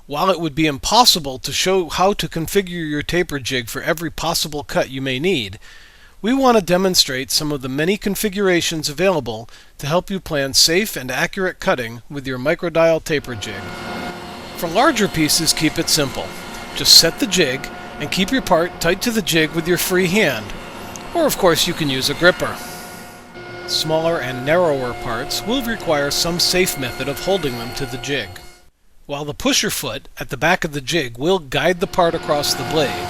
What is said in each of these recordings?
While it would be impossible to show how to configure your taper jig for every possible cut you may need, we want to demonstrate some of the many configurations available to help you plan safe and accurate cutting with your MICRODIAL taper jig. For larger pieces, keep it simple. Just set the jig and keep your part tight to the jig with your free hand, or of course you can use a gripper. Smaller and narrower parts will require some safe method of holding them to the jig. While the pusher foot at the back of the jig will guide the part across the blade,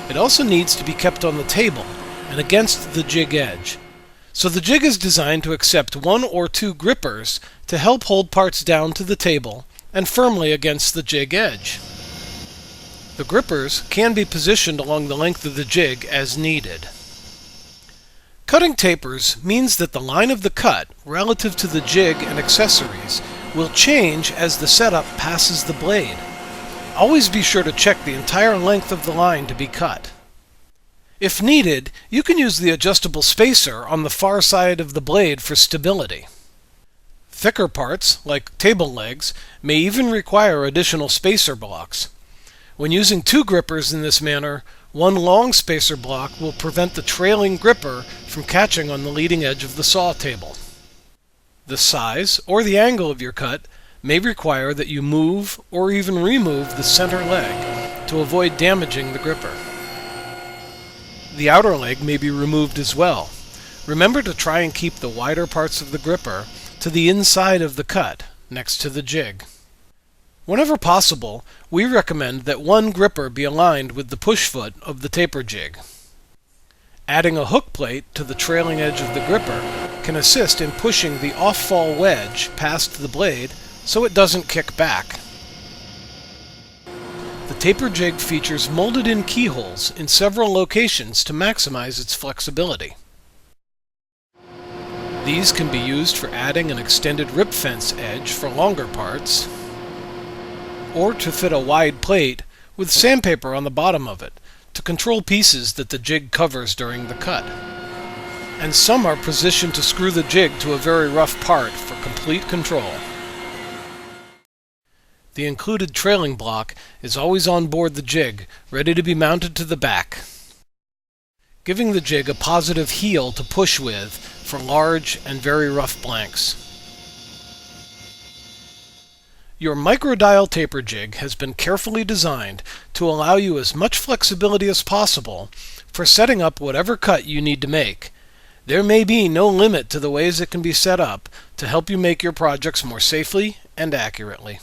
it also needs to be kept on the table and against the jig edge. So the jig is designed to accept 1 or 2 grippers to help hold parts down to the table and firmly against the jig edge. The grippers can be positioned along the length of the jig as needed. Cutting tapers means that the line of the cut relative to the jig and accessories will change as the setup passes the blade. Always be sure to check the entire length of the line to be cut. If needed, you can use the adjustable spacer on the far side of the blade for stability. Thicker parts, like table legs, may even require additional spacer blocks. When using 2 grippers in this manner, 1 long spacer block will prevent the trailing gripper from catching on the leading edge of the saw table. The size or the angle of your cut may require that you move or even remove the center leg to avoid damaging the gripper. The outer leg may be removed as well. Remember to try and keep the wider parts of the gripper to the inside of the cut, next to the jig. Whenever possible, we recommend that 1 gripper be aligned with the push foot of the taper jig. Adding a hook plate to the trailing edge of the gripper can assist in pushing the off-fall wedge past the blade so it doesn't kick back. The taper jig features molded-in keyholes in several locations to maximize its flexibility. These can be used for adding an extended rip fence edge for longer parts, or to fit a wide plate with sandpaper on the bottom of it to control pieces that the jig covers during the cut. And some are positioned to screw the jig to a very rough part for complete control. The included trailing block is always on board the jig, ready to be mounted to the back, giving the jig a positive heel to push with for large and very rough blanks. Your MICRODIAL taper jig has been carefully designed to allow you as much flexibility as possible for setting up whatever cut you need to make. There may be no limit to the ways it can be set up to help you make your projects more safely and accurately.